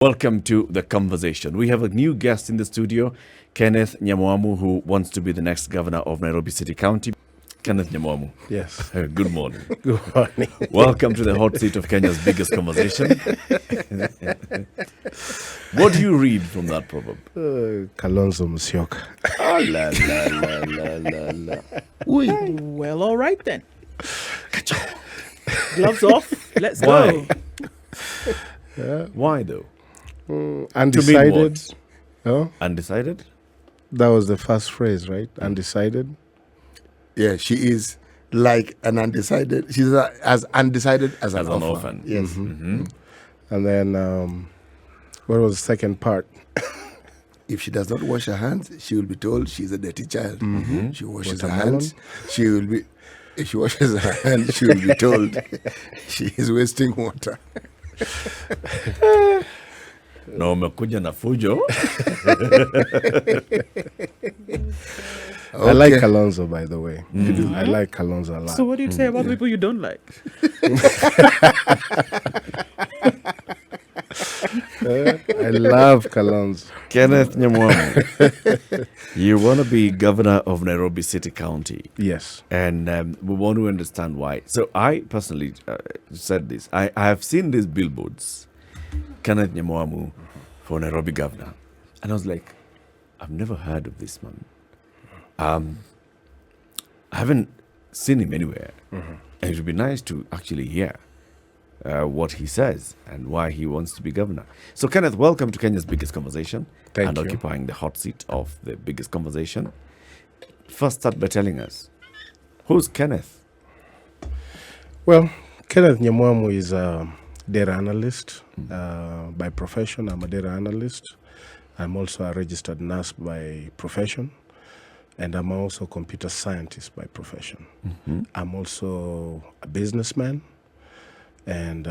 Welcome to The Conversation. We have a new guest in the studio, Kenneth Nyamwamu, who wants to be the next governor of Nairobi City County. Kenneth Nyamwamu. Yes. Good morning. Good morning. Welcome to the hot seat of Kenya's biggest conversation. What do you read from that proverb? Kalonzo Musyoka. Ah, la, la, la, la, la, la. Well, all right then. Gloves off. Let's Why? go. Why though? Undecided. Oh, Undecided? that was the first phrase, right? Undecided. Yeah, she is like an undecided. She's as undecided as an orphan. orphan. Yes. Mm-hmm. And then, what was the second part? If she does not wash her hands, she will be told she's a dirty child. Mm-hmm. She washes her Watermelon. hands. She will be. If she washes her hands, she will be told she is wasting water. Na umekuja na fujo. I like Kalonzo, by the way. I like Kalonzo a lot. So, what do you say about people you don't like? I love Kalonzo. Kenneth Nyamwamu, you want to be governor of Nairobi City County. Yes. And we want to understand why. So I personally said this. I have seen these billboards, Kenneth Nyamwamu for Nairobi governor. And I was like, I've never heard of this man. I haven't seen him anywhere. And it would be nice to actually hear what he says and why he wants to be governor. So Kenneth, welcome to Kenya's biggest conversation. Thank and you. occupying the hot seat of the biggest conversation. First, start by telling us, who's Kenneth? Well, Kenneth Nyamwamu is a data analyst by profession. I'm a data analyst. I'm also a registered nurse by profession. And I'm also a computer scientist by profession. I'm also a businessman. And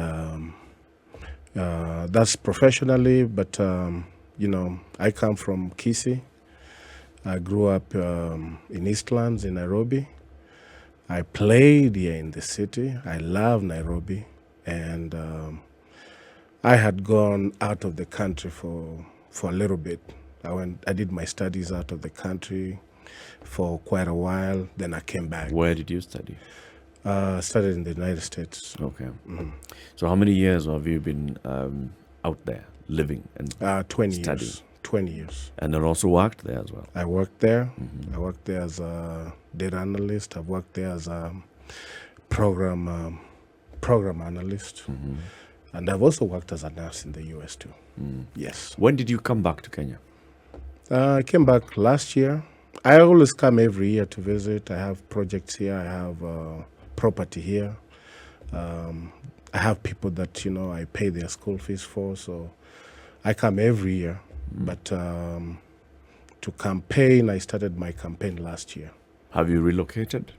that's professionally, but, I come from Kisii. I grew up in Eastlands in Nairobi. I played here in the city. I love Nairobi. And I had gone out of the country for a little bit. I did my studies out of the country for quite a while. Then I came back. Where did you study? Studied in the United States. Okay. So how many years have you been out there living and 20 studying? years. 20 years. And then also worked there as well? I worked there. I worked there as a data analyst. I've worked there as a program analyst. And I've also worked as a nurse in the US too. Yes. When did you come back to Kenya? I came back last year. I always come every year to visit. I have projects here. I have property here. I have people that, I pay their school fees for. So I come every year. But to campaign, I started my campaign last year. Have you relocated?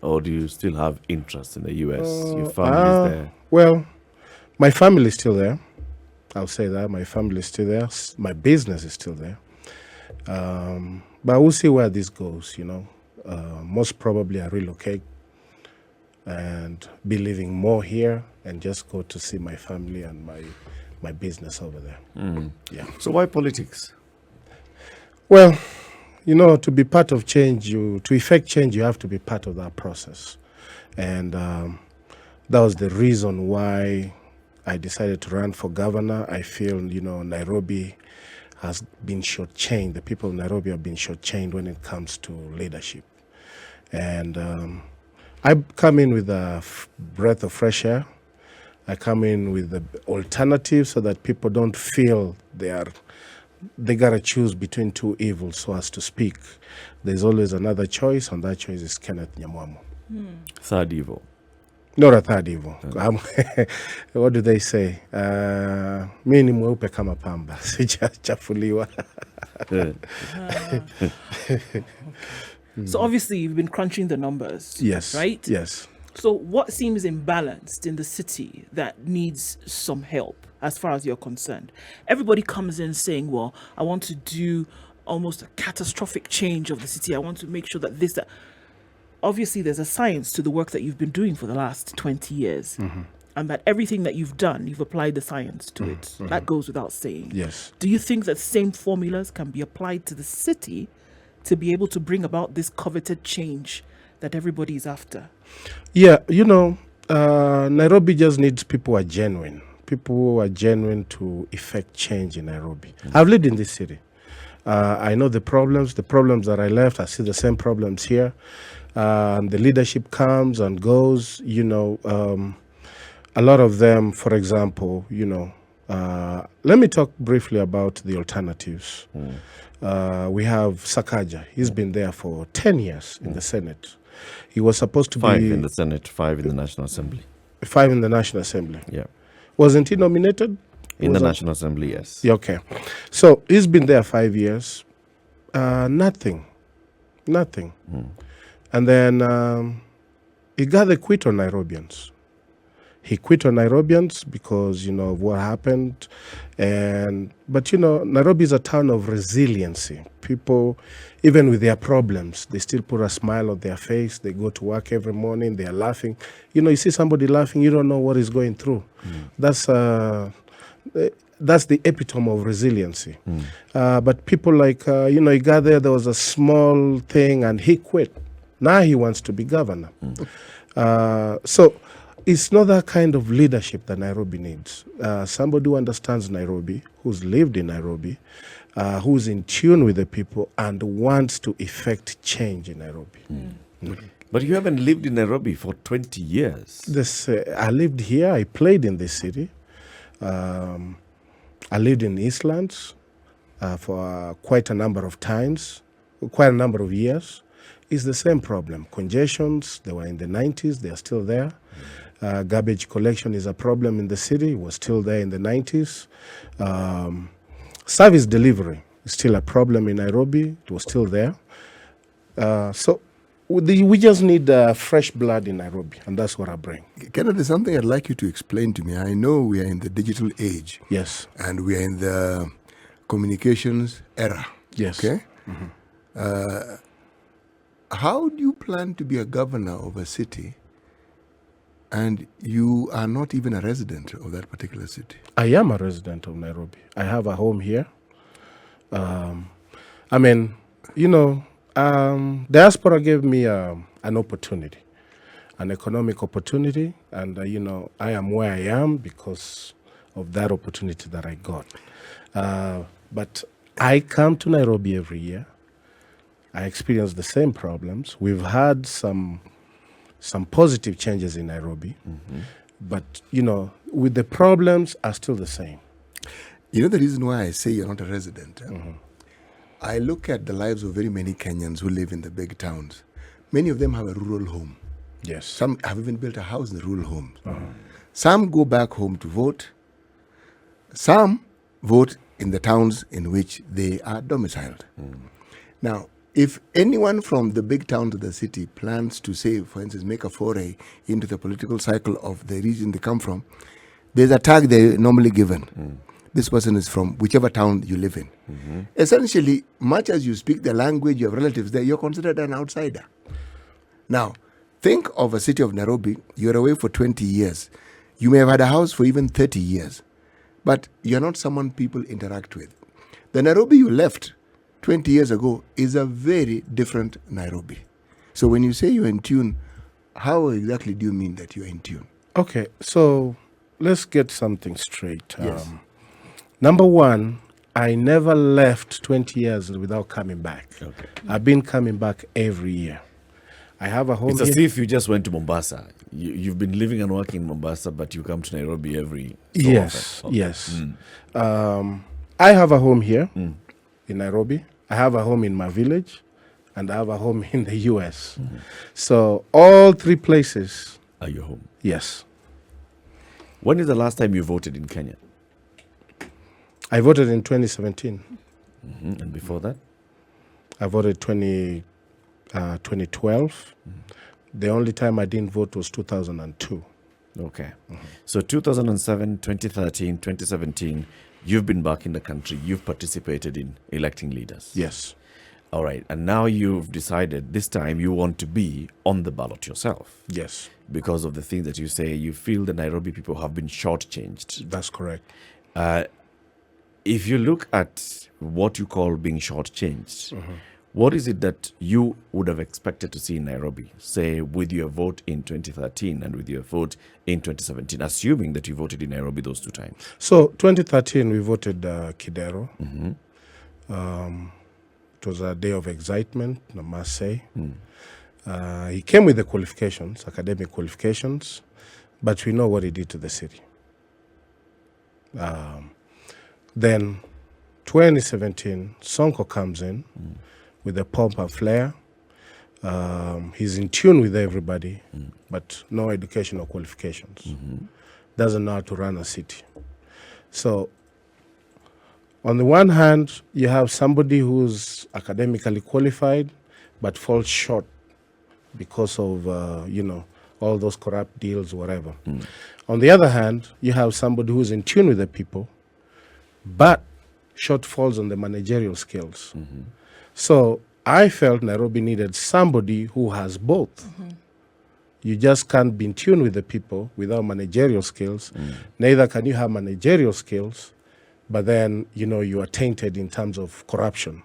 Or do you still have interest in the US? Your family is there? Well, my family is still there. I'll say that. My family is still there. My business is still there. But we'll see where this goes, Most probably I relocate and be living more here and just go to see my family and my business over there. Yeah. So why politics? Well, to be part of change, to effect change, you have to be part of that process. And that was the reason why I decided to run for governor. I feel, Nairobi has been shortchanged. The people of Nairobi have been shortchanged when it comes to leadership. And I come in with a breath of fresh air. I come in with the alternative so that people don't feel they gotta choose between two evils, so as to speak. There's always another choice, and that choice is Kenneth Nyamwamu. Third evil. Not a third evil. What do they say? Mi ni mweupe kama pamba, sijachafuliwa. So, obviously, you've been crunching the numbers. Yes. Right? Yes. So, what seems imbalanced in the city that needs some help as far as you're concerned? Everybody comes in saying, well, I want to do almost a catastrophic change of the city. I want to make sure that that. Obviously, there's a science to the work that you've been doing for the last 20 years. and that everything that you've done, you've applied the science to it. That goes without saying. Yes. Do you think that same formulas can be applied to the city to be able to bring about this coveted change that everybody is after? Yeah, Nairobi just needs people who are genuine. People who are genuine to effect change in Nairobi. I've lived in this city. I know the problems that I left. I see the same problems here. The leadership comes and goes. A lot of them, for example, let me talk briefly about the alternatives. We have Sakaja. He's been there for 10 years in the Senate. He was supposed to 5 be... in the Senate, 5 in the National Assembly. 5 in the National Assembly. Yeah. Wasn't he nominated? In the National Assembly, yes. Yeah, okay. So he's been there 5 years. Nothing. And then he got the quit on Nairobians. He quit on Nairobians because, of what happened. But Nairobi is a town of resiliency. People, even with their problems, they still put a smile on their face. They go to work every morning. They are laughing. You see somebody laughing, you don't know what he's going through. That's the epitome of resiliency. But people like, he got there was a small thing and he quit. Now he wants to be governor. So it's not that kind of leadership that Nairobi needs. Somebody who understands Nairobi, who's lived in Nairobi, who's in tune with the people and wants to effect change in Nairobi. But you haven't lived in Nairobi for 20 years. I lived here. I played in this city. I lived in Eastlands for quite a number of years. It's the same problem. Congestions, they were in the 90s. They are still there. Garbage collection is a problem in the city. It was still there in the 90s. Service delivery is still a problem in Nairobi. It was still there. So we just need fresh blood in Nairobi, and that's what I bring. Kenneth, there's something I'd like you to explain to me. I know we are in the digital age. Yes. And we are in the communications era. Yes. Okay? How do you plan to be a governor of a city and you are not even a resident of that particular city? I am a resident of Nairobi. I have a home here. Diaspora gave me an opportunity, an economic opportunity, and I am where I am because of that opportunity that I got. But I come to Nairobi every year. I experience the same problems. We've had some positive changes in Nairobi, but with the problems are still the same. The reason why I say you're not a resident. I look at the lives of very many Kenyans who live in the big towns. Many of them have a rural home. Yes. Some have even built a house in the rural homes. Some go back home to vote. Some vote in the towns in which they are domiciled. Now, if anyone from the big town to the city plans to, say, for instance, make a foray into the political cycle of the region they come from, there's a tag they're normally given. This person is from whichever town you live in. Essentially, much as you speak the language, you have relatives there, you're considered an outsider. Now, think of a city of Nairobi. You're away for 20 years. You may have had a house for even 30 years, but you're not someone people interact with. The Nairobi you left 20 years ago is a very different Nairobi. So when you say you're in tune, how exactly do you mean that you're in tune? Okay, so let's get something straight. Yes. Number one, I never left 20 years without coming back. Okay. I've been coming back every year. I have a home It's here. as if you just went to Mombasa. You've been living and working in Mombasa, but you come to Nairobi every so Yes, often. yes. I have a home here in Nairobi. I have a home in my village, and I have a home in the US. So all three places. Are you home? Yes. When is the last time you voted in Kenya? I voted in 2017. And before that? I voted 2012. The only time I didn't vote was 2002. Okay. So 2007, 2013, 2017, you've been back in the country. You've participated in electing leaders. Yes. All right. And now you've decided this time you want to be on the ballot yourself Yes, because of the things that you say. You feel the Nairobi people have been shortchanged. that's correct. If you look at what you call being shortchanged, what is it that you would have expected to see in Nairobi, say, with your vote in 2013 and with your vote in 2017, assuming that you voted in Nairobi those two times? So 2013, we voted Kidero. It was a day of excitement, I must say. He came with the qualifications, academic qualifications, but we know what he did to the city. Then 2017, Sonko comes in with a pomp and flair. He's in tune with everybody, but no educational qualifications. Doesn't know how to run a city. So on the one hand, you have somebody who's academically qualified, but falls short because of, all those corrupt deals, whatever. On the other hand, you have somebody who's in tune with the people, but shortfalls on the managerial skills. So I felt Nairobi needed somebody who has both. You just can't be in tune with the people without managerial skills. Neither can you have managerial skills, but then, you are tainted in terms of corruption.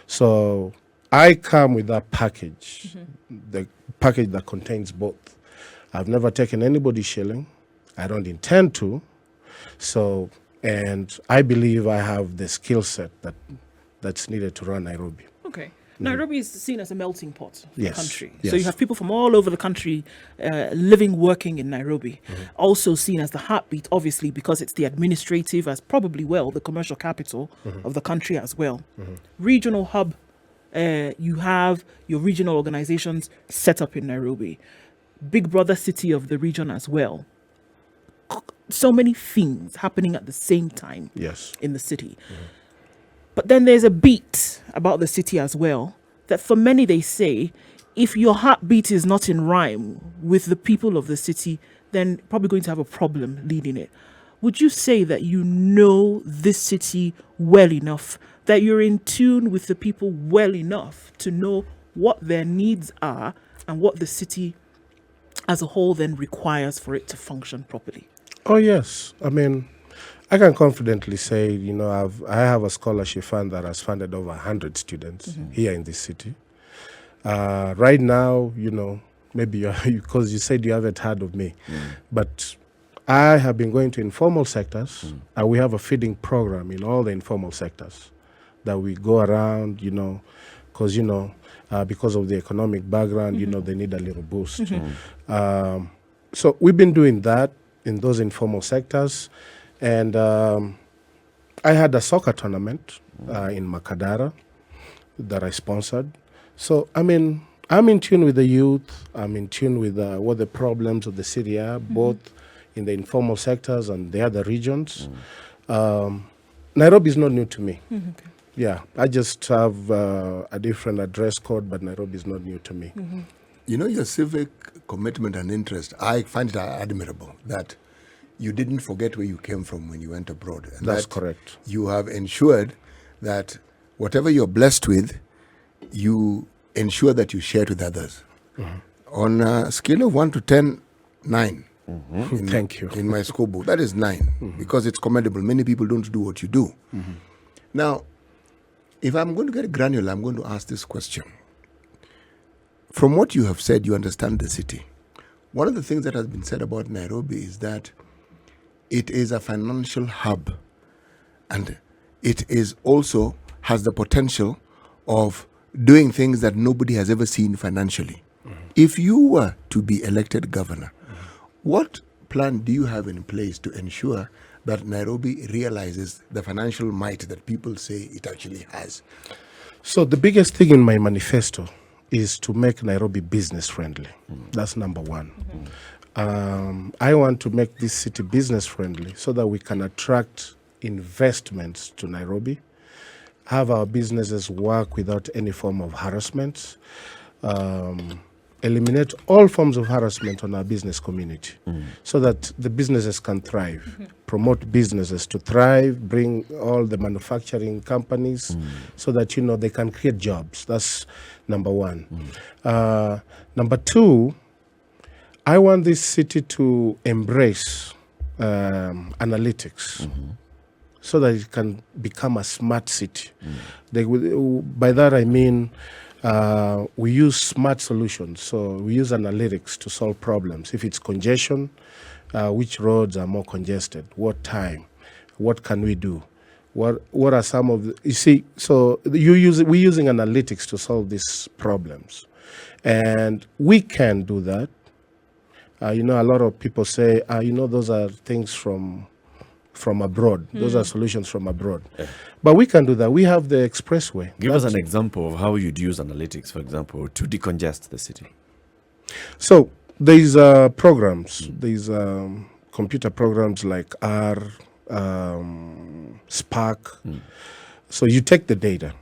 So I come with that package, the package that contains both. I've never taken anybody's shilling. I don't intend to. So, and I believe I have the skill set that's needed to run Nairobi. Okay. Nairobi is seen as a melting pot for the Yes, country. yes. So you have people from all over the country living, working in Nairobi. Also seen as the heartbeat, obviously, because it's the administrative, as probably the commercial capital of the country as well. Regional hub, you have your regional organizations set up in Nairobi. Big brother city of the region as well. So many things happening at the same time Yes. in the city. But then there's a beat about the city as well, that for many they say, if your heartbeat is not in rhyme with the people of the city, then probably going to have a problem leading it. Would you say that you know this city well enough, that you're in tune with the people well enough to know what their needs are and what the city as a whole then requires for it to function properly? Oh, yes. I mean, I can confidently say, I have a scholarship fund that has funded over 100 students here in this city. Right now, maybe because you said you haven't heard of me, but I have been going to informal sectors, and we have a feeding program in all the informal sectors that we go around, because, because of the economic background, they need a little boost. So we've been doing that in those informal sectors. And I had a soccer tournament in Makadara that I sponsored. So, I mean, I'm in tune with the youth. I'm in tune with what the problems of the city are, both in the informal sectors and the other regions. Nairobi is not new to me. Yeah, I just have a different address code, but Nairobi is not new to me. Your civic commitment and interest, I find it admirable that you didn't forget where you came from when you went abroad. And That's that correct. You have ensured that whatever you're blessed with, you ensure that you share it with others. On a scale of 1 to 10, 9. Thank you. In my school book, that is 9 because it's commendable. Many people don't do what you do. Now, if I'm going to get granular, I'm going to ask this question. From what you have said, you understand the city. One of the things that has been said about Nairobi is that it is a financial hub, and it is also has the potential of doing things that nobody has ever seen financially. If you were to be elected governor, what plan do you have in place to ensure that Nairobi realizes the financial might that people say it actually has? So the biggest thing in my manifesto is to make Nairobi business friendly. That's number one. I want to make this city business friendly so that we can attract investments to Nairobi, have our businesses work without any form of harassment, eliminate all forms of harassment on our business community so that the businesses can thrive, promote businesses to thrive, bring all the manufacturing companies so that, you know, they can create jobs. That's number one. Number two, I want this city to embrace analytics so that it can become a smart city. By that I mean we use smart solutions. So we use analytics to solve problems. If it's congestion, which roads are more congested? What time? What can we do? What are some of the, you see? So we're using analytics to solve these problems, and we can do that. You know, a lot of people say, you know, those are things from abroad. Those are solutions from abroad. Yeah. But we can do that. We have the expressway. Give us an example of how you'd use analytics, for example, to decongest the city. So there's programs. There's computer programs like R, Spark. So you take the data,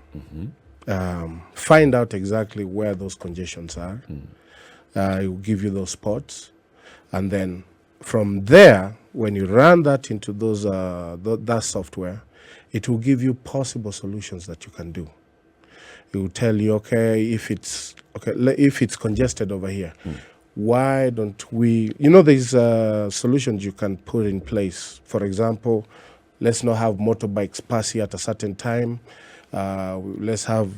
find out exactly where those congestions are. It will give you those spots. And then from there, when you run that into those that software, it will give you possible solutions that you can do. It will tell you, if it's congested over here, why don't we? You know, there's solutions you can put in place. For example, let's not have motorbikes pass here at a certain time. Let's have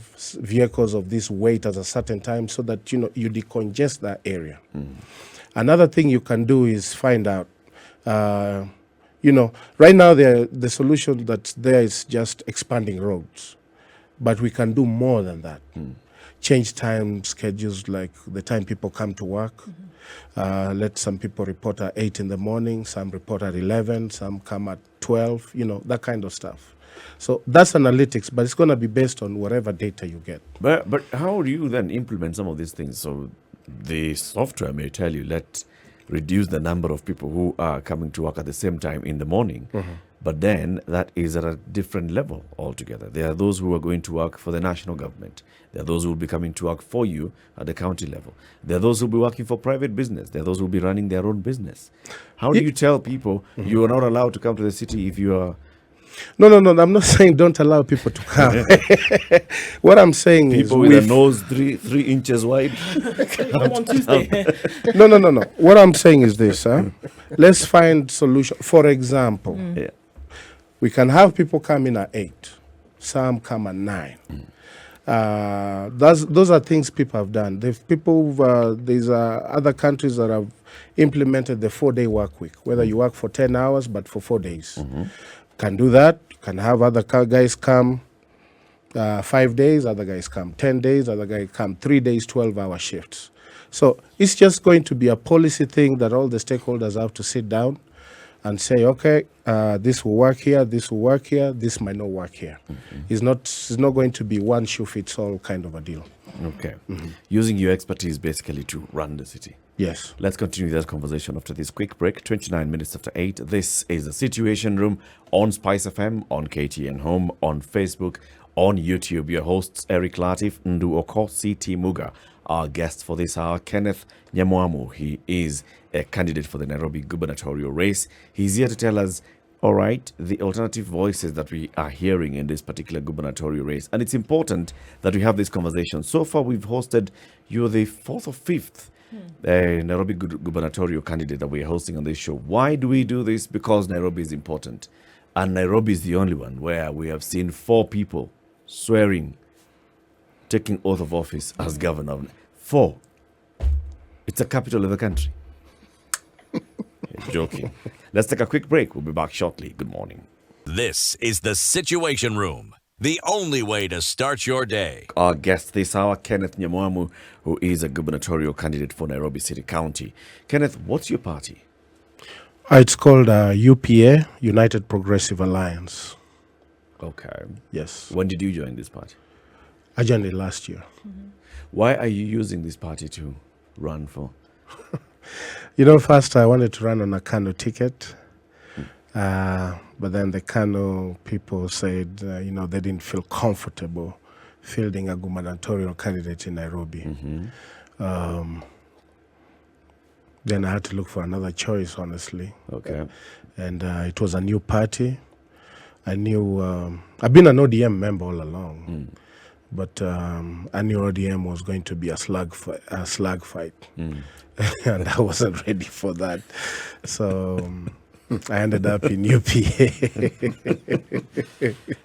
vehicles of this weight at a certain time, so that, you know, you decongest that area. Another thing you can do is find out, you know, right now the solution that's there is just expanding roads, but we can do more than that. Change time schedules, like the time people come to work. Let some people report at 8 in the morning, some report at 11, some come at 12, you know, that kind of stuff. So that's analytics, but it's going to be based on whatever data you get. But how do you then implement some of these things? So the software may tell you, let's reduce the number of people who are coming to work at the same time in the morning. But then that is at a different level altogether. There are those who are going to work for the national government. There are those who will be coming to work for you at the county level. There are those who will be working for private business. There are those who will be running their own business. How do you tell people you are not allowed to come to the city if you are... No, I'm not saying don't allow people to come. What I'm saying is... People with a nose 3 inches wide? No. What I'm saying is this. Let's find solution. For example, we can have people come in at 8. Some come at 9. Those are things people have done. There's other countries that have implemented the 4-day work week, whether you work for 10 hours but for 4 days. Can do that. Can have other guys come 5 days, other guys come 10 days, other guys come 3 days, 12-hour shifts. So it's just going to be a policy thing that all the stakeholders have to sit down and say, this will work here, this will work here, this might not work here. It's not going to be one shoe fits all kind of a deal. Okay. Using your expertise basically to run the city. Yes. Let's continue that conversation after this quick break. 29 minutes after 8. This is the Situation Room on SpiceFM, on KTN Home, on Facebook, on YouTube. Your hosts, Eric Latif, Ndu Oko, CT Muga. Our guest for this hour, Kenneth Nyamwamu. He is a candidate for the Nairobi gubernatorial race. He's here to tell us, all right, the alternative voices that we are hearing in this particular gubernatorial race. And it's important that we have this conversation. So far, we've hosted, you're the 4th or 5th Nairobi gubernatorial candidate that we are hosting on this show. Why do we do this? Because Nairobi is important. And Nairobi is the only one where we have seen 4 people swearing, taking oath of office as governor. 4. It's the capital of the country. Joking. Let's take a quick break. We'll be back shortly. Good morning. This is the Situation Room, the only way to start your day. Our guest this hour, Kenneth Nyamwamu, who is a gubernatorial candidate for Nairobi City County. Kenneth, what's your party? It's called UPA, United Progressive Alliance. Okay. Yes. When did you join this party? I joined it last year. Why are you using this party to run for? You know, first I wanted to run on a Kano ticket, but then the Kano people said, they didn't feel comfortable fielding a gubernatorial candidate in Nairobi. Then I had to look for another choice, honestly. Okay. And it was a new party. I knew I've been an ODM member all along, but I knew ODM was going to be a slug fight, and I wasn't ready for that. So I ended up in UPA.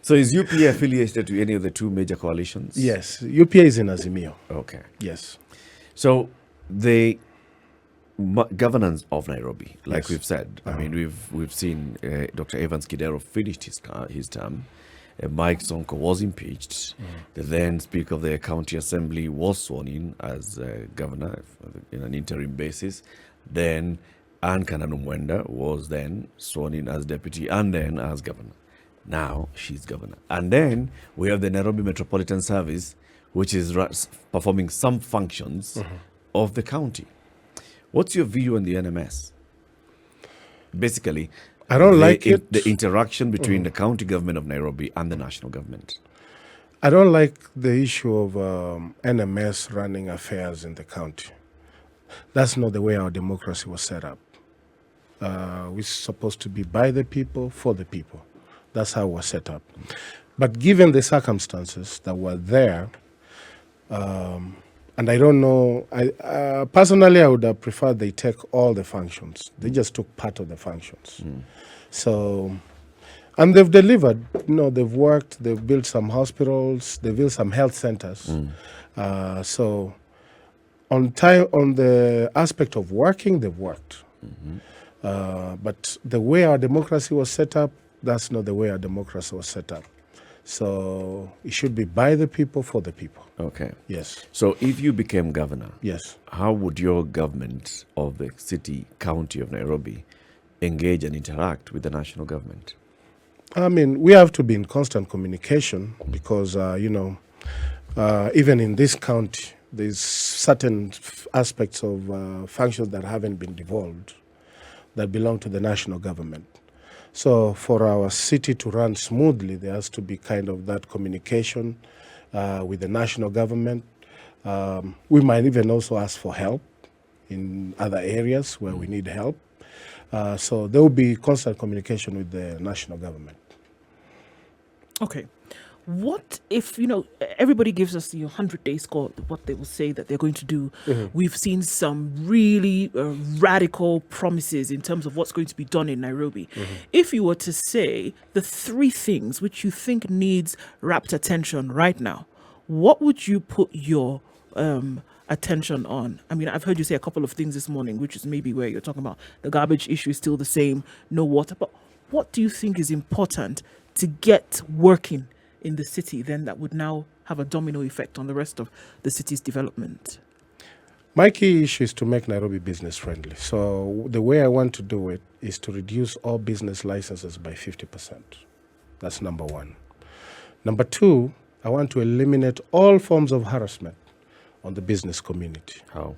So is UPA affiliated to any of the two major coalitions? Yes, UPA is in Azimio. Okay. Yes. So the governance of Nairobi, like Yes. we've said, I mean, we've seen Dr. Evans Kidero finished his term. Mike Sonko was impeached. The then Speaker of the County Assembly was sworn in as governor in an interim basis. Then Anne Kananu Mwenda was then sworn in as deputy and then as governor. Now she's governor. And then we have the Nairobi Metropolitan Service, which is performing some functions of the county. What's your view on the NMS? Basically, I don't like it. The interaction between the county government of Nairobi and the national government. I don't like the issue of NMS running affairs in the county. That's not the way our democracy was set up. We're supposed to be by the people, for the people. That's how we're set up. But given the circumstances that were there, and I don't know, personally, I would have preferred they take all the functions. They just took part of the functions. So, and they've delivered. You know, they've worked. They've built some hospitals. They've built some health centers. So, on time, on the aspect of working, they've worked. But the way our democracy was set up, that's not the way our democracy was set up. So it should be by the people, for the people. Okay. Yes. So if you became governor, Yes. how would your government of the city, county of Nairobi engage and interact with the national government? I mean, we have to be in constant communication because, even in this county, there's certain aspects of functions that haven't been devolved that belong to the national government. So for our city to run smoothly, there has to be kind of that communication with the national government. We might even also ask for help in other areas where we need help. So there will be constant communication with the national government. Okay. What if, everybody gives us the 100-day score, what they will say that they're going to do. We've seen some really radical promises in terms of what's going to be done in Nairobi. If you were to say the three things which you think needs rapt attention right now, what would you put your attention on? I mean, I've heard you say a couple of things this morning, which is maybe where you're talking about the garbage issue is still the same, no water. But what do you think is important to get working in the city then that would now have a domino effect on the rest of the city's development? My key issue is to make Nairobi business friendly. So the way I want to do it is to reduce all business licenses by 50%. That's number one. Number two, I want to eliminate all forms of harassment on the business community. How?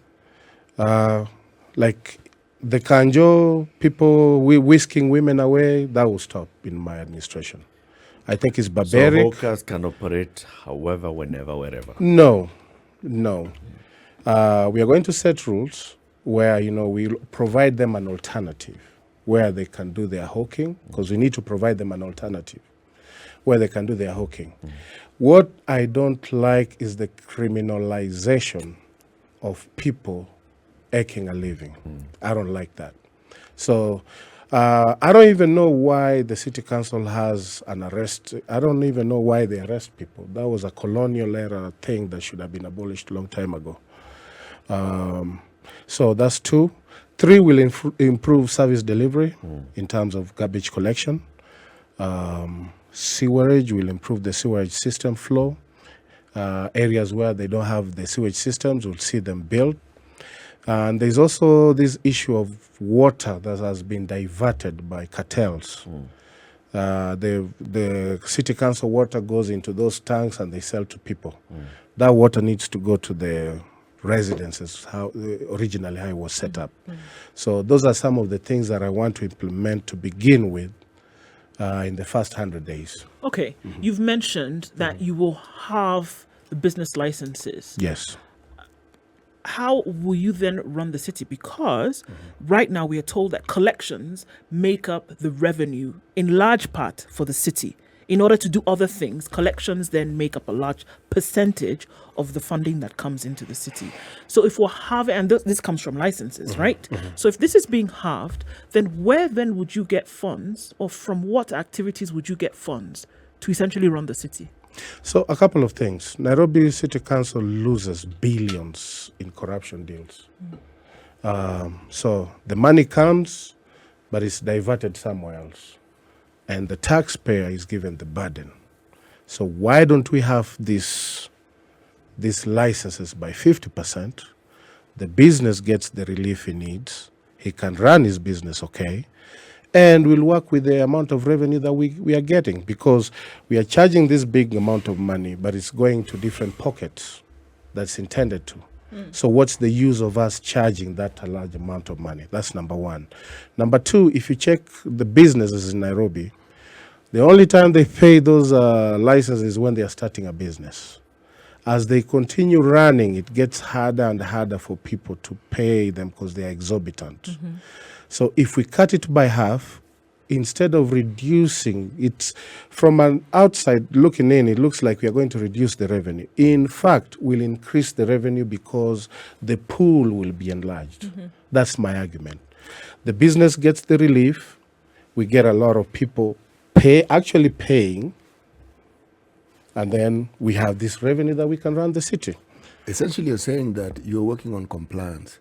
Like the Kanjo people whisking women away, that will stop in my administration. I think it's So barbaric. hawkers can operate however, whenever, wherever. No. We are going to set rules where, we'll provide them an alternative where they can do their hawking, because we need to provide them an alternative where they can do their hawking. What I don't like is the criminalization of people making a living. I don't like that. So I don't even know why the city council has an arrest. I don't even know why they arrest people. That was a colonial era thing that should have been abolished a long time ago. So that's two. Three, will improve service delivery in terms of garbage collection. Sewerage will improve the sewerage system flow. Areas where they don't have the sewage systems, we'll see them built. And there's also this issue of water that has been diverted by cartels. The city council water goes into those tanks and they sell to people. That water needs to go to the residences, originally how it was set up. So those are some of the things that I want to implement to begin with in the first 100 days. Okay. You've mentioned that you will have the business licenses. Yes. how will you then run the city? Because right now we are told that collections make up the revenue in large part for the city. In order to do other things, collections then make up a large percentage of the funding that comes into the city. So if we're halving, and this comes from licenses, right? So if this is being halved, then where then would you get funds, or from what activities would you get funds to essentially run the city? So a couple of things. Nairobi City Council loses billions in corruption deals. So the money comes, but it's diverted somewhere else. And the taxpayer is given the burden. So why don't we have these licenses by 50%? The business gets the relief he needs. He can run his business okay. And we'll work with the amount of revenue that we are getting, because we are charging this big amount of money, but it's going to different pockets that's intended to. So what's the use of us charging that a large amount of money? That's number one. Number two, if you check the businesses in Nairobi, the only time they pay those licenses is when they are starting a business. As they continue running, it gets harder and harder for people to pay them because they are exorbitant. So if we cut it by half, instead of reducing it, from an outside looking in, it looks like we are going to reduce the revenue. In fact, we'll increase the revenue because the pool will be enlarged. That's my argument. The business gets the relief. We get a lot of people actually paying, and then we have this revenue that we can run the city. Essentially, you're saying that you're working on compliance.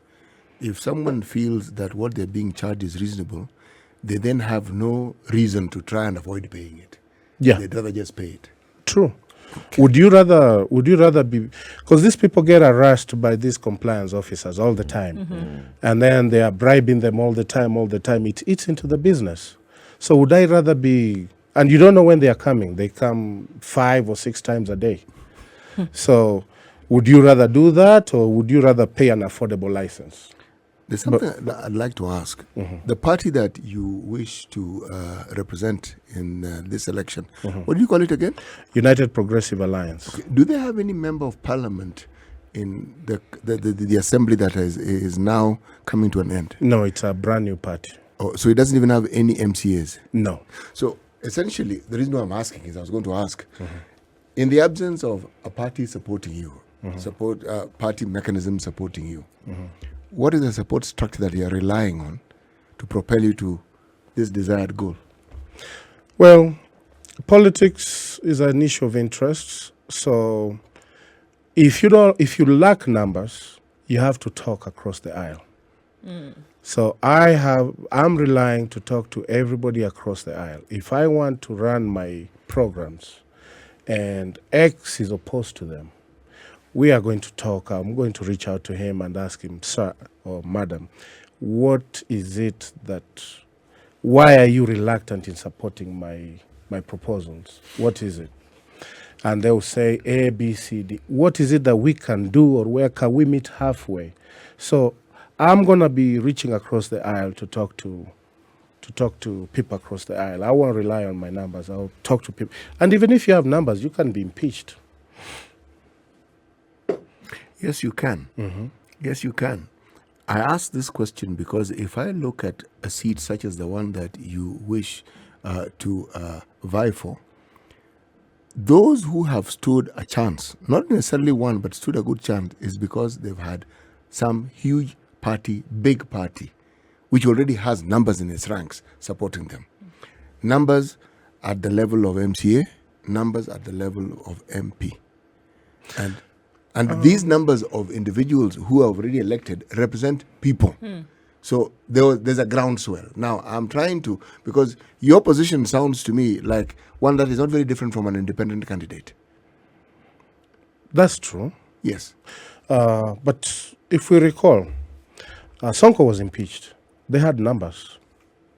If someone feels that what they're being charged is reasonable, they then have no reason to try and avoid paying it. Yeah. They'd rather just pay it. True. Okay. Would you rather be, because these people get harassed by these compliance officers all the time, and then they are bribing them all the time. It eats into the business. So would I rather be, and you don't know when they are coming. They come 5 or 6 times a day. So would you rather do that, or would you rather pay an affordable license? There's something that I'd like to ask. The party that you wish to represent in this election, what do you call it again? United Progressive Alliance. Okay. Do they have any member of parliament in the assembly that is now coming to an end? No, it's a brand new party. Oh, so it doesn't even have any MCAs? No. So essentially, the reason why I'm asking is I was going to ask, in the absence of a party supporting you, party mechanism supporting you, what is the support structure that you are relying on to propel you to this desired goal? Well, politics is an issue of interest. So if you lack numbers, you have to talk across the aisle. So I'm relying to talk to everybody across the aisle. If I want to run my programs and X is opposed to them, we are going to talk. I'm going to reach out to him and ask him, sir or madam, what is it why are you reluctant in supporting my proposals? What is it? And they'll say A, B, C, D. What is it that we can do, or where can we meet halfway? So I'm going to be reaching across the aisle to talk to people across the aisle. I won't rely on my numbers. I'll talk to people. And even if you have numbers, you can be impeached. Yes, you can. Yes, you can. I ask this question because if I look at a seat such as the one that you wish to vie for, those who have stood a chance, not necessarily one, but stood a good chance, is because they've had some huge party, big party, which already has numbers in its ranks supporting them. Numbers at the level of MCA, numbers at the level of MP. And these numbers of individuals who are already elected represent people. So there's a groundswell. Now, I'm trying to, because your position sounds to me like one that is not very different from an independent candidate. That's true. Yes. But if we recall, Sonko was impeached. They had numbers,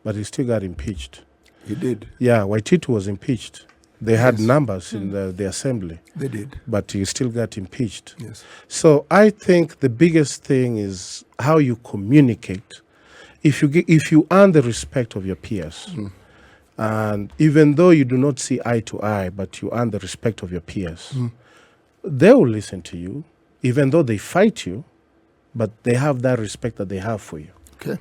but he still got impeached. He did. Yeah, Waititu was impeached. They had numbers in the assembly. They did. But he still got impeached. Yes. So I think the biggest thing is how you communicate. If you earn the respect of your peers, and even though you do not see eye to eye, but you earn the respect of your peers, they will listen to you. Even though they fight you, but they have that respect that they have for you. Okay.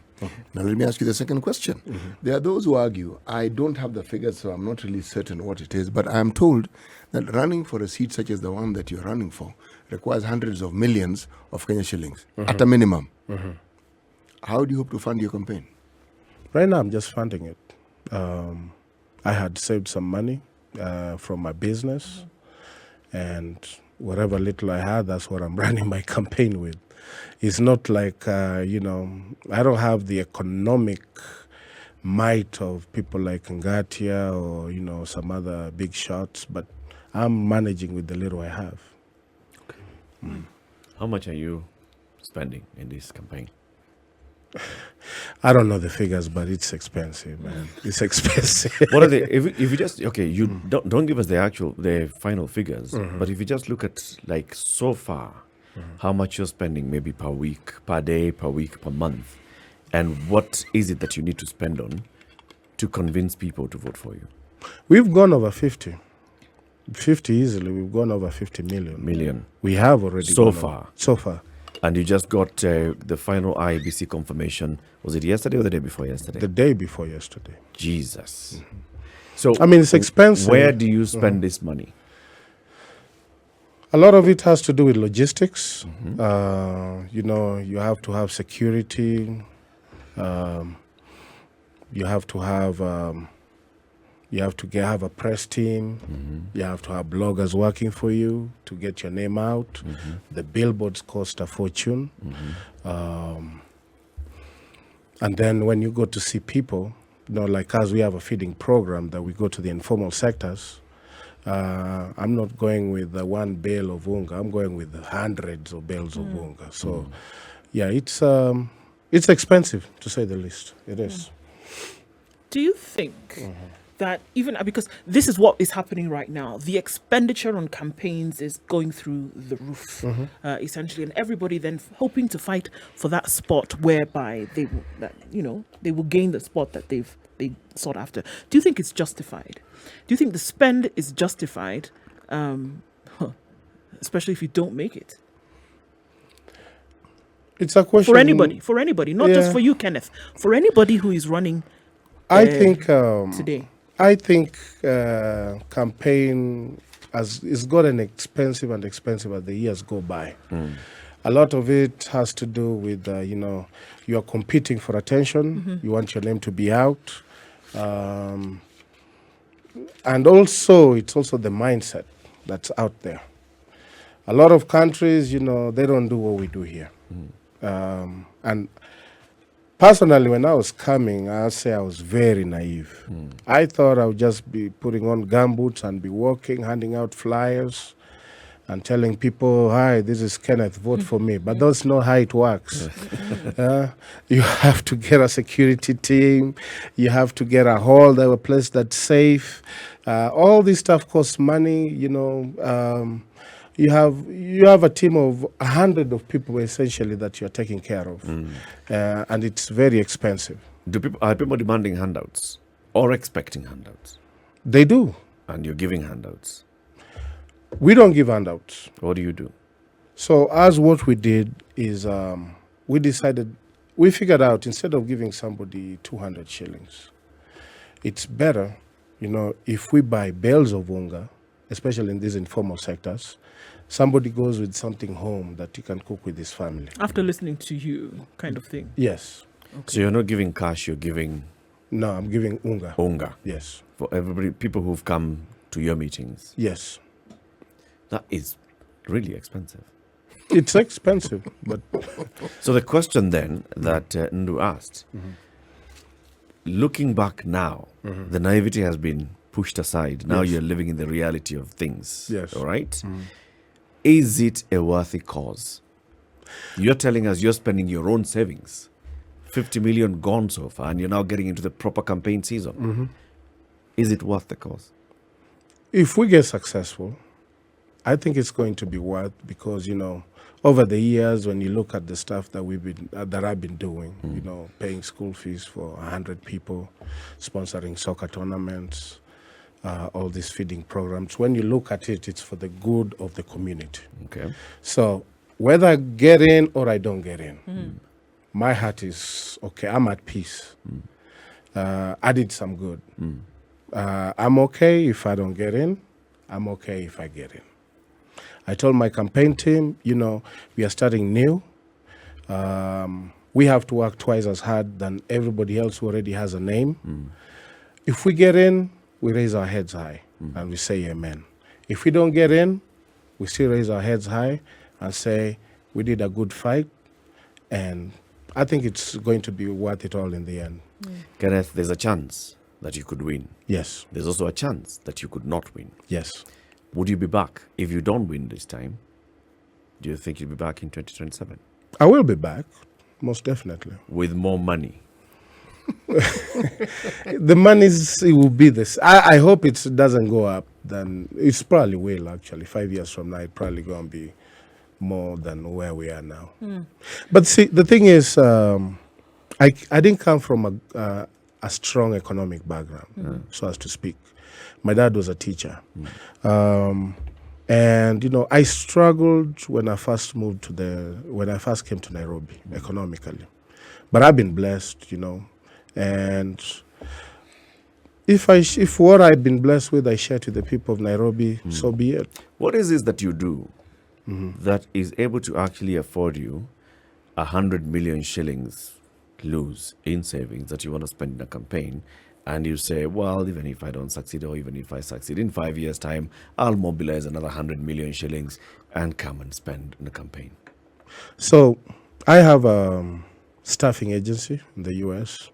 Now let me ask you the second question. There are those who argue, I don't have the figures, so I'm not really certain what it is, but I'm told that running for a seat such as the one that you're running for requires hundreds of millions of Kenya shillings at a minimum. How do you hope to fund your campaign? Right now, I'm just funding it. I had saved some money from my business, and whatever little I had, that's what I'm running my campaign with. It's not like, I don't have the economic might of people like Ngatia or, some other big shots, but I'm managing with the little I have. How much are you spending in this campaign? I don't know the figures, but it's expensive, man. It's expensive. What are they? If you just you don't give us the final figures, but if you just look at like so far, how much you're spending maybe per week, per day, per week, per month, and what is it that you need to spend on to convince people to vote for you? We've gone over 50 easily. We've gone over 50 million. We have already So far. So far. And you just got the final IBC confirmation. Was it yesterday or the day before yesterday? The day before yesterday. Jesus. So I mean, it's expensive. Where do you spend this money? A lot of it has to do with logistics. You have to have security. You have to have have a press team. You have to have bloggers working for you to get your name out. The billboards cost a fortune. And then when you go to see people, like us, we have a feeding program that we go to the informal sectors. I'm not going with the one bale of unga. I'm going with the hundreds of bales of unga. So, yeah, it's expensive, to say the least. It is. Do you think that even because this is what is happening right now, the expenditure on campaigns is going through the roof, essentially, and everybody then hoping to fight for that spot whereby they will gain the spot that they sought after. Do you think it's justified? Do you think the spend is justified, especially if you don't make it? It's a question for anybody, not just for you, Kenneth. For anybody who is running. I think today. I think campaign has gotten expensive and expensive as the years go by. A lot of it has to do with you are competing for attention. You want your name to be out. And also, it's also the mindset that's out there. A lot of countries, they don't do what we do here. And personally, when I was coming, I'll say I was very naive. I thought I would just be putting on gumboots and be walking, handing out flyers and telling people, hi, this is Kenneth, vote for me. But that's not how it works. You have to get a security team. You have to get a hall, a place that's safe. All this stuff costs money, You have a team of 100 of people essentially that you're taking care of, and it's very expensive. Are people demanding handouts or expecting handouts? They do. And you're giving handouts? We don't give handouts. What do you do? So what we did is we figured out instead of giving somebody 200 shillings, it's better, if we buy bales of unga, especially in these informal sectors, somebody goes with something home that he can cook with his family. After listening to you, kind of thing. Yes. Okay. So you're not giving cash, you're giving... No, I'm giving unga. Unga. Yes. For everybody, people who've come to your meetings. Yes. That is really expensive. It's expensive, but... So the question then that Ndu asked, looking back now, the naivety has been pushed aside. Now you're living in the reality of things. Yes. All right? Is it a worthy cause? You're telling us you're spending your own savings. 50 million gone so far, and you're now getting into the proper campaign season. Is it worth the cause? If we get successful, I think it's going to be worth, because, over the years, when you look at the stuff that I've been doing, paying school fees for 100 people, sponsoring soccer tournaments, all these feeding programs. When you look at it, it's for the good of the community. Okay. So whether I get in or I don't get in, my heart is okay. I'm at peace. I did some good. I'm okay if I don't get in. I'm okay if I get in. I told my campaign team, we are starting new. We have to work twice as hard than everybody else who already has a name. If we get in, we raise our heads high and we say amen. If we don't get in, we still raise our heads high and say we did a good fight, and I think it's going to be worth it all in the end. Kenneth, there's a chance that you could win. Yes. There's also a chance that you could not win. Yes. Would you be back if you don't win this time? Do you think you'll be back in 2027? I will be back, most definitely. With more money? The money it will be this. I hope it doesn't go up. Then it probably will, actually. 5 years from now, it's probably going to be more than where we are now. But see, the thing is, I didn't come from a strong economic background, so as to speak. My dad was a teacher. And, I struggled when I first came to Nairobi economically. But I've been blessed, and if what I've been blessed with I share to the people of Nairobi, so be it. What is this that you do that is able to actually afford you 100 million shillings lose in savings that you want to spend in a campaign, and you say, well, even if I don't succeed, or even if I succeed in 5 years' time, I'll mobilize another 100 million shillings and come and spend in a campaign? So I have a staffing agency in the US.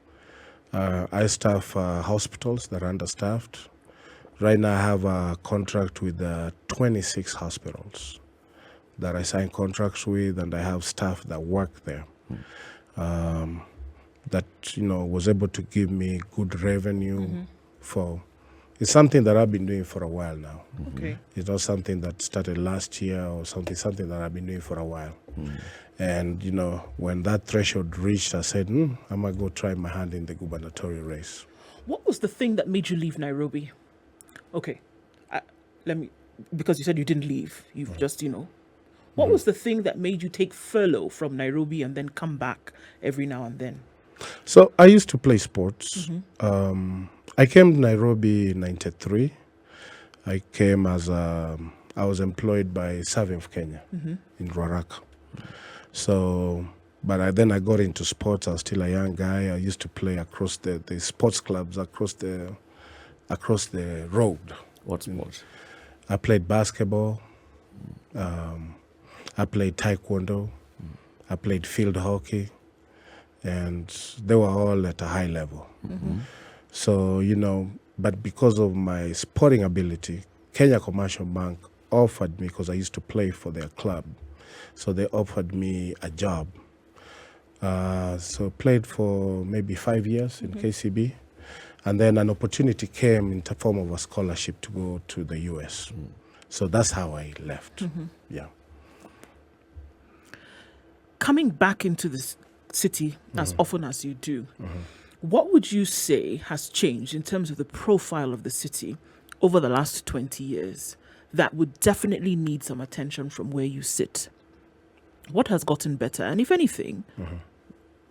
I staff hospitals that are understaffed. Right now I have a contract with 26 hospitals that I sign contracts with, and I have staff that work there. That was able to give me good revenue for. It's something that I've been doing for a while now. Okay. It's not something that started last year or something that I've been doing for a while. And when that threshold reached, I said, I'm gonna go try my hand in the gubernatorial race. What was the thing that made you leave Nairobi? Okay, because you said you didn't leave. You've just, What was the thing that made you take furlough from Nairobi and then come back every now and then? So I used to play sports. I came to Nairobi in 93. I came I was employed by Serving of Kenya in Ruaraka. So, but then I got into sports. I was still a young guy. I used to play across the sports clubs across the road. What sport? I played basketball. I played taekwondo. I played field hockey. And they were all at a high level. So, but because of my sporting ability, Kenya Commercial Bank offered me, because I used to play for their club, so they offered me a job. So played for maybe 5 years in KCB. And then an opportunity came in the form of a scholarship to go to the US. So that's how I left. Yeah. Coming back into this city as often as you do, what would you say has changed in terms of the profile of the city over the last 20 years that would definitely need some attention from where you sit? What has gotten better? And if anything,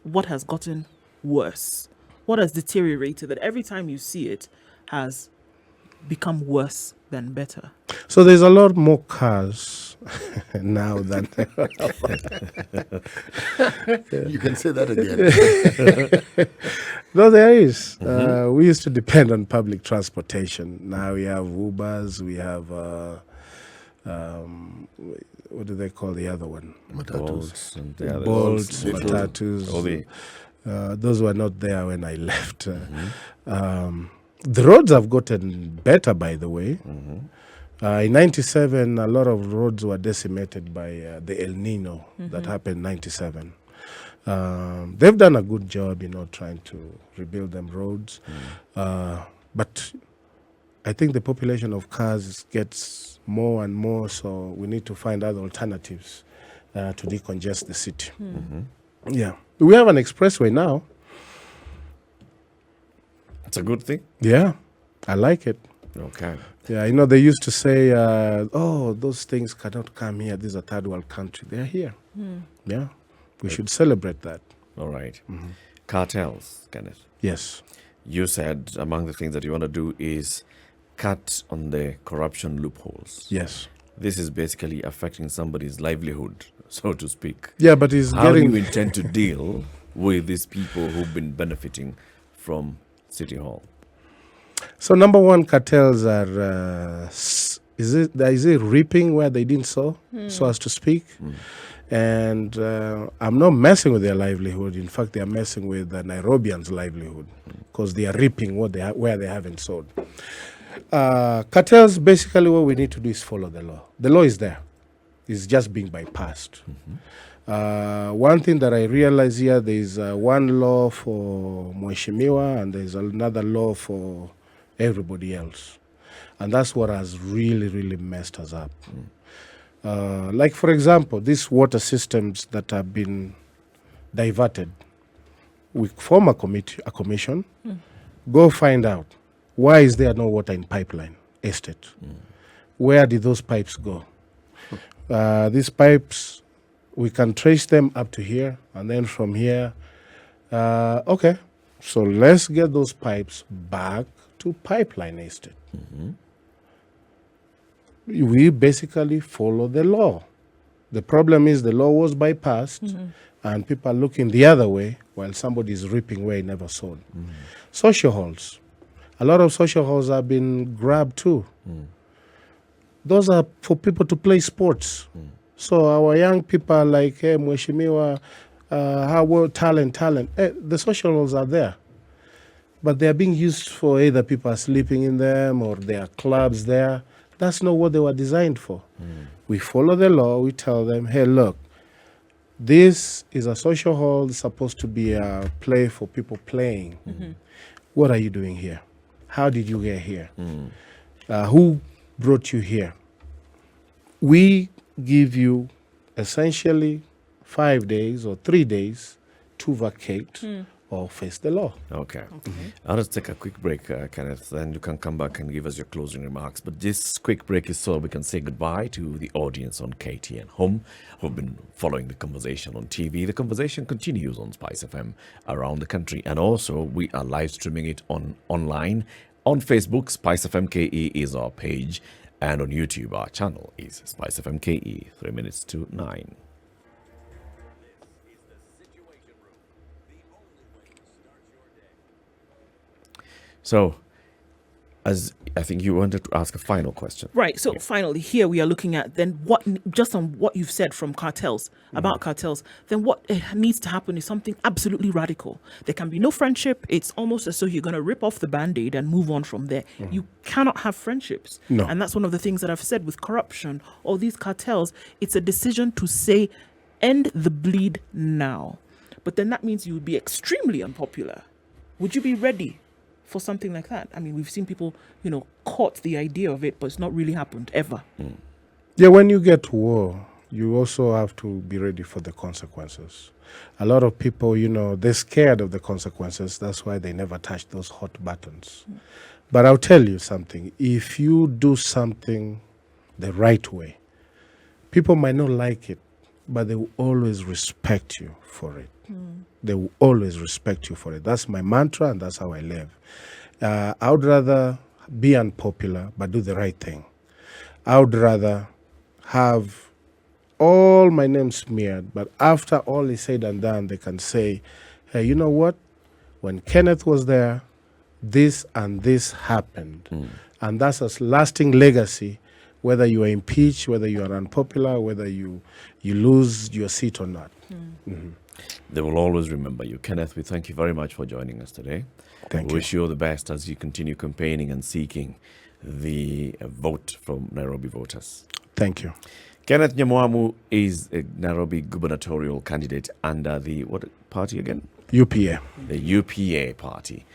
what has gotten worse? What has deteriorated that every time you see it has become worse than better? So there's a lot more cars now than You can say that again. No, there is. We used to depend on public transportation. Now we have Ubers, we have what do they call the other one? Bolts and the others. Bolts, matatus. All the Those were not there when I left. The roads have gotten better, by the way. In 97, a lot of roads were decimated by the El Nino that happened in 97. They've done a good job, trying to rebuild them roads. But I think the population of cars gets more and more, so we need to find other alternatives to decongest the city. Yeah. We have an expressway now. It's a good thing. Yeah, I like it. Okay. Yeah, they used to say, oh, those things cannot come here. This is a third world country. They're here. Yeah, we should celebrate that. All right. Cartels, Kenneth. Yes. You said among the things that you want to do is cut on the corruption loopholes. Yes. This is basically affecting somebody's livelihood, so to speak. Yeah, but he's How do getting... you intend to deal with these people who've been benefiting from City Hall? So number one, cartels are, is it reaping where they didn't sow, so as to speak? And I'm not messing with their livelihood. In fact, they are messing with the Nairobians' livelihood because they are reaping where they haven't sowed. Cartels, basically what we need to do is follow the law. The law is there. It's just being bypassed. One thing that I realize here, there's one law for Mheshimiwa and there's another law for everybody else. And that's what has really, really messed us up. Like, for example, these water systems that have been diverted, we form a commission, go find out, why is there no water in pipeline estate? Where did those pipes go? These pipes, we can trace them up to here, and then from here, okay, so let's get those pipes back to pipeline estate. We basically follow the law. The problem is the law was bypassed, and people are looking the other way while somebody is reaping where he never sowed. Social halls. A lot of social halls have been grabbed too. Those are for people to play sports. So our young people are like, hey, Mheshimiwa, talent. The social halls are there. But they are being used for either people are sleeping in them or there are clubs there. That's not what they were designed for. We follow the law. We tell them, hey, look, this is a social hall. It's supposed to be a play for people playing. What are you doing here? How did you get here? Who brought you here? We give you essentially 5 days or 3 days to vacate or face the law. Okay. I'll just take a quick break, Kenneth, then you can come back and give us your closing remarks. But this quick break is so we can say goodbye to the audience on KTN Home who've been following the conversation on TV. The conversation continues on SpiceFM around the country. And also, we are live streaming it online. On Facebook, SpiceFM KE is our page. And on YouTube, our channel is SpiceFM KE, 3 minutes to 9. So, as I think you wanted to ask a final question. Right. So finally, here we are looking at then just on what you've said from cartels, about cartels, then what needs to happen is something absolutely radical. There can be no friendship. It's almost as though you're going to rip off the Band-Aid and move on from there. You cannot have friendships. No. And that's one of the things that I've said with corruption, all these cartels. It's a decision to say, end the bleed now. But then that means you would be extremely unpopular. Would you be ready for something like that? I mean, we've seen people, caught the idea of it, but it's not really happened ever. Yeah, when you get to war, you also have to be ready for the consequences. A lot of people, they're scared of the consequences. That's why they never touch those hot buttons. But I'll tell you something. If you do something the right way, people might not like it, but they will always respect you for it. They will always respect you for it. That's my mantra, and that's how I live. I would rather be unpopular, but do the right thing. I would rather have all my name smeared, but after all is said and done, they can say, hey, you know what? When Kenneth was there, this and this happened. And that's a lasting legacy, whether you are impeached, whether you are unpopular, whether you lose your seat or not. They will always remember you. Kenneth, we thank you very much for joining us today. Thank we you. wish you all the best as you continue campaigning and seeking the vote from Nairobi voters. Thank you. Kenneth Nyamwamu is a Nairobi gubernatorial candidate under the, what party again? UPA. The UPA party.